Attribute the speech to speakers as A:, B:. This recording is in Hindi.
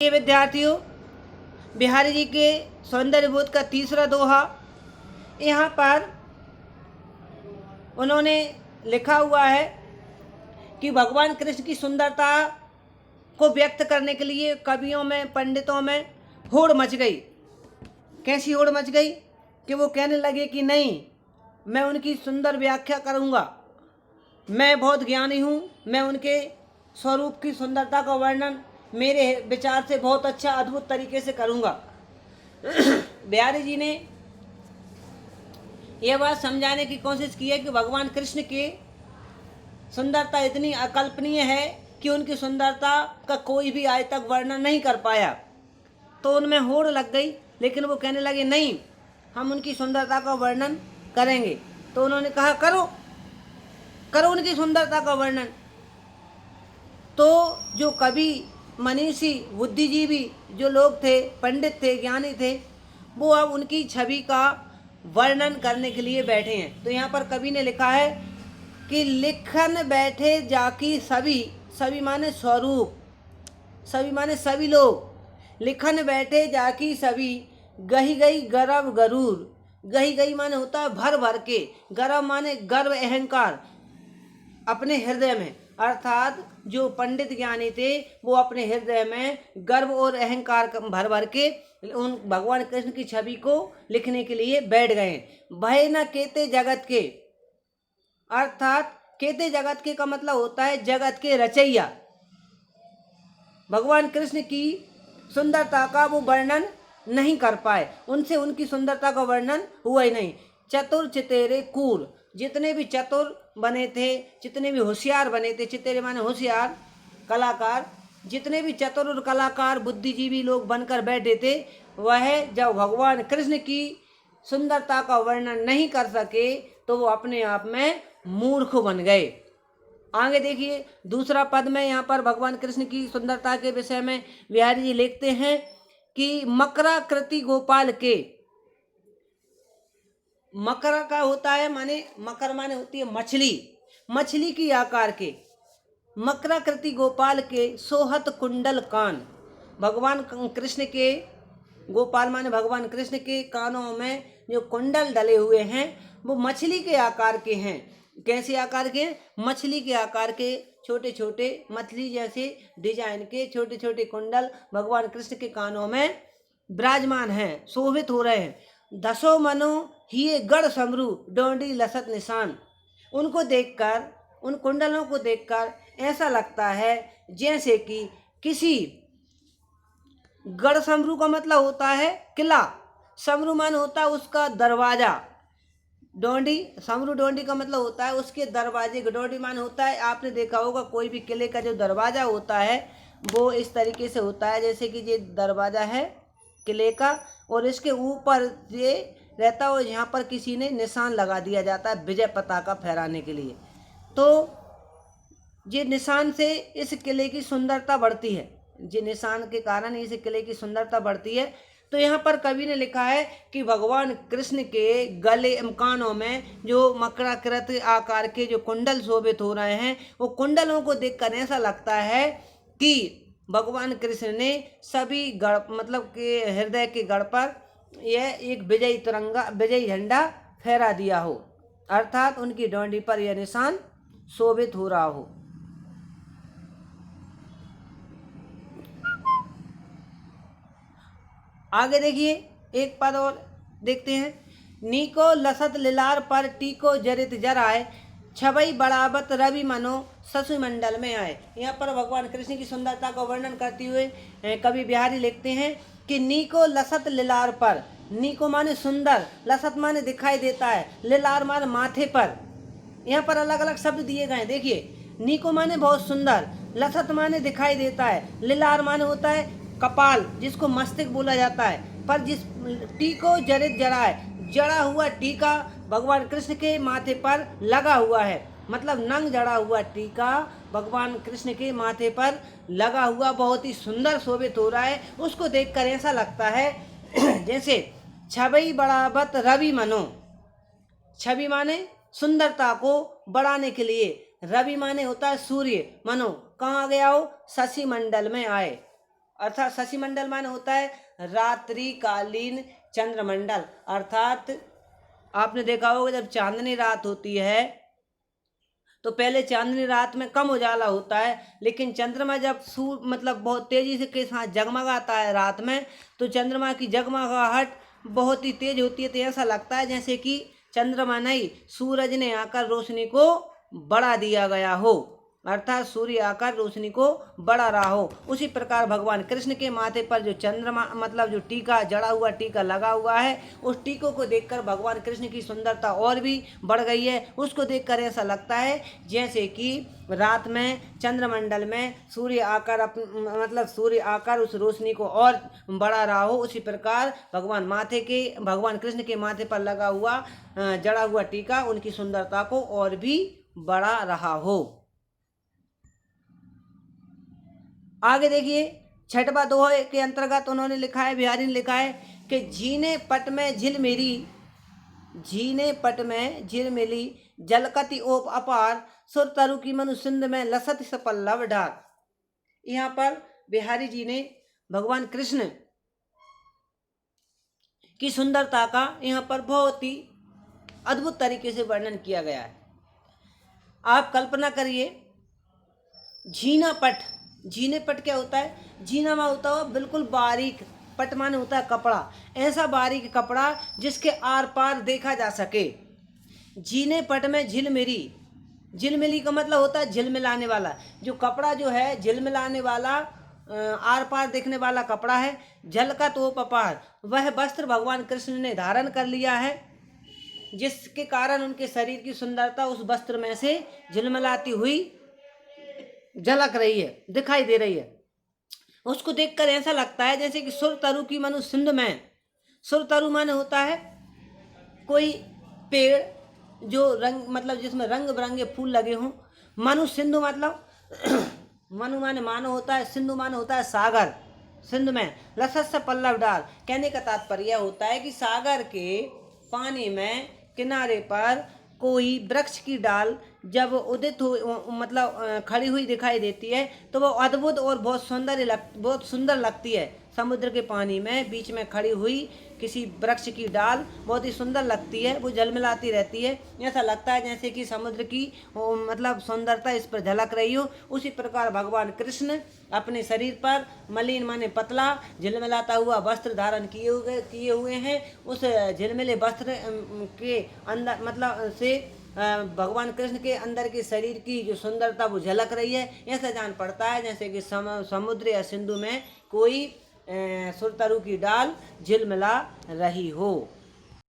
A: ये विद्यार्थियों, बिहारी जी के सौंदर्य बोध का तीसरा दोहा। यहाँ पर उन्होंने लिखा हुआ है कि भगवान कृष्ण की सुंदरता को व्यक्त करने के लिए कवियों में, पंडितों में होड़ मच गई। कैसी होड़ मच गई कि वो कहने लगे कि नहीं, मैं उनकी सुंदर व्याख्या करूँगा, मैं बहुत ज्ञानी हूँ, मैं उनके स्वरूप की सुंदरता का वर्णन मेरे विचार से बहुत अच्छा अद्भुत तरीके से करूँगा। बिहारी जी ने यह बात समझाने की कोशिश की है कि भगवान कृष्ण की सुंदरता इतनी अकल्पनीय है कि उनकी सुंदरता का कोई भी आज तक वर्णन नहीं कर पाया। तो उनमें होड़ लग गई, लेकिन वो कहने लगे नहीं, हम उनकी सुंदरता का वर्णन करेंगे। तो उन्होंने कहा करो करो उनकी सुंदरता का वर्णन। तो जो कवि, मनीषी, बुद्धिजीवी जो लोग थे, पंडित थे, ज्ञानी थे, वो अब उनकी छवि का वर्णन करने के लिए बैठे हैं। तो यहाँ पर कवि ने लिखा है कि लिखन बैठे जाकी सभी, सभी माने स्वरूप, सभी माने सभी लोग, लिखन बैठे जाकी सभी, गही गई गर्व गरूर। गही गई माने होता है भर भर के, गर्व माने गर्व, अहंकार अपने हृदय में, अर्थात जो पंडित ज्ञानी थे वो अपने हृदय में गर्व और अहंकार भर भर के उन भगवान कृष्ण की छवि को लिखने के लिए बैठ गए। भय न केते जगत के, अर्थात केते जगत के का मतलब होता है जगत के रचैया। भगवान कृष्ण की सुंदरता का वो वर्णन नहीं कर पाए, उनसे उनकी सुंदरता का वर्णन हुआ ही नहीं। चतुर चितेरे कूर, जितने भी चतुर बने थे, जितने भी होशियार बने थे, चितेरे माने होशियार, कलाकार, जितने भी चतुर और कलाकार बुद्धिजीवी लोग बनकर बैठे थे, वह जब भगवान कृष्ण की सुंदरता का वर्णन नहीं कर सके तो वो अपने आप में मूर्ख बन गए। आगे देखिए दूसरा पद में यहाँ पर भगवान कृष्ण की सुंदरता के विषय में बिहारी जी लिखते हैं कि मकराकृति गोपाल के, मकर का होता है माने, मकर माने होती है मछली, मछली की आकार के, मकराकृति गोपाल के सोहत कुंडल कान। भगवान कृष्ण के, गोपाल माने भगवान कृष्ण के कानों में जो कुंडल डले हुए हैं वो मछली के आकार के हैं। कैसे आकार के? मछली के आकार के, छोटे छोटे मछली जैसे डिजाइन के छोटे छोटे कुंडल भगवान कृष्ण के कानों में विराजमान हैं, शोभित हो रहे हैं। दसों मनो ही गढ़ समरू डोंडी लसत निशान। उनको देखकर, उन कुंडलों को देखकर ऐसा लगता है जैसे कि किसी गढ़, समरू का मतलब होता है किला, समरू मान होता है उसका दरवाजा, डोंडी, समरू डोंडी का मतलब होता है उसके दरवाजे, डोंडी मान होता है, आपने देखा होगा कोई भी किले का जो दरवाजा होता है वो इस तरीके से होता है जैसे कि ये दरवाजा है किले का, और इसके ऊपर ये रहता है यहाँ पर किसी ने निशान लगा दिया जाता है विजय पताका फहराने के लिए। तो ये निशान से इस किले की सुंदरता बढ़ती है, ये निशान के कारण इस किले की सुंदरता बढ़ती है। तो यहाँ पर कवि ने लिखा है कि भगवान कृष्ण के गले, कानों में जो मकराकृत आकार के जो कुंडल शोभित हो रहे हैं, वो कुंडलों को देखकर ऐसा लगता है कि भगवान कृष्ण ने सभी गढ़, मतलब के हृदय के गढ़ पर यह एक विजयी तिरंगा, विजयी झंडा फहरा दिया हो, अर्थात उनकी डोंडी पर यह निशान शोभित हो रहा हो। आगे देखिए एक पद और देखते हैं। नीको लसत लिलार पर टीको जरित जराए, छवई बड़ावत रवि मनो ससु मंडल में आए। यहाँ पर भगवान कृष्ण की सुंदरता का वर्णन करते हुए कवि बिहारी लिखते हैं कि नीको लसत लिलार पर, नीको माने सुंदर, लसत माने दिखाई देता है, लिलार माने माथे पर। यहाँ पर अलग अलग शब्द दिए गए, देखिए नीको माने बहुत सुंदर, लसत माने दिखाई देता है, लिलार माने होता है कपाल जिसको मस्तिष्क बोला जाता है, पर जिस टीको जरित जराए, जड़ा हुआ टीका भगवान कृष्ण के माथे पर लगा हुआ है, मतलब नंग जड़ा हुआ टीका भगवान कृष्ण के माथे पर लगा हुआ बहुत ही सुंदर शोभित हो रहा है। उसको देखकर ऐसा लगता है जैसे छवि बढ़ावत रवि मनो, छवि माने सुंदरता को बढ़ाने के लिए, रवि माने होता है सूर्य, मनो कहाँ गया हो, शशि मंडल में आए, अर्थात शशिमंडल माने होता है रात्रिकालीन चंद्रमंडल। अर्थात आपने देखा होगा जब चांदनी रात होती है तो पहले चांदनी रात में कम उजाला होता है, लेकिन चंद्रमा जब मतलब बहुत तेजी से के साथ जगमगाता है रात में, तो चंद्रमा की जगमगाहट बहुत ही तेज होती है। तो ऐसा लगता है जैसे कि चंद्रमा नहीं, सूरज ने आकर रोशनी को बढ़ा दिया गया हो, अर्थात सूर्य आकर रोशनी को बढ़ा रहा हो। उसी प्रकार भगवान कृष्ण के माथे पर जो चंद्रमा मतलब जो टीका, जड़ा हुआ टीका लगा हुआ है, उस टीकों को देखकर भगवान कृष्ण की सुंदरता और भी बढ़ गई है। उसको देखकर ऐसा लगता है जैसे कि रात में चंद्रमंडल में सूर्य आकर उस रोशनी को और बढ़ा रहा हो। उसी प्रकार भगवान कृष्ण के माथे पर लगा हुआ जड़ा हुआ टीका उनकी सुंदरता को और भी बढ़ा रहा हो। आगे देखिए, छठवा दोहे के अंतर्गत उन्होंने लिखा है, बिहारी ने लिखा है कि झीने पट में झिल मिली जलकति ओप अपार, सुर तरु की मनु सिंध में लसत सपल्लव ढार। यहाँ पर बिहारी जी ने भगवान कृष्ण की सुंदरता का यहाँ पर बहुत ही अद्भुत तरीके से वर्णन किया गया है। आप कल्पना करिए, झीने पट क्या होता है? झीना में होता है बिल्कुल बारीक, पट माने होता है कपड़ा, ऐसा बारीक कपड़ा जिसके आर पार देखा जा सके। झीने पट में झिलमिली का मतलब होता है झिलमिलाने वाला, जो कपड़ा जो है झिलमिलाने वाला, आर पार देखने वाला कपड़ा है। झलका तो अपार, वह वस्त्र भगवान कृष्ण ने धारण कर लिया है, जिसके कारण उनके शरीर की सुंदरता उस वस्त्र में से झिलमिलाती हुई झलक रही है, दिखाई दे रही है। उसको देखकर ऐसा लगता है जैसे कि सुर तरु की मनु सिंध में, सुर तरु माने होता है कोई पेड़ जो रंग मतलब जिसमें रंग बिरंगे फूल लगे हों। मनु सिंधु मतलब मनु माने मानो होता है, सिंधु माने होता है सागर। सिंध में लसत पल्लव डाल, कहने का तात्पर्य होता है कि सागर के पानी में किनारे पर कोई वृक्ष की डाल जब उदित हो मतलब खड़ी हुई दिखाई देती है तो वो अद्भुत और बहुत सुंदर लगती है। समुद्र के पानी में बीच में खड़ी हुई किसी वृक्ष की डाल बहुत ही सुंदर लगती है, वो झलमिलाती रहती है। ऐसा लगता है जैसे कि समुद्र की मतलब सुंदरता इस पर झलक रही हो। उसी प्रकार भगवान कृष्ण अपने शरीर पर मलिन माने पतला झिलमिलाता हुआ वस्त्र धारण किए हुए हैं। उस झिलमिले वस्त्र के अंदर मतलब से भगवान कृष्ण के अंदर के शरीर की जो सुंदरता वो झलक रही है। ऐसा जान पड़ता है जैसे कि समुद्र या सिंधु में कोई सुरतरु की डाल झिलमिला रही हो।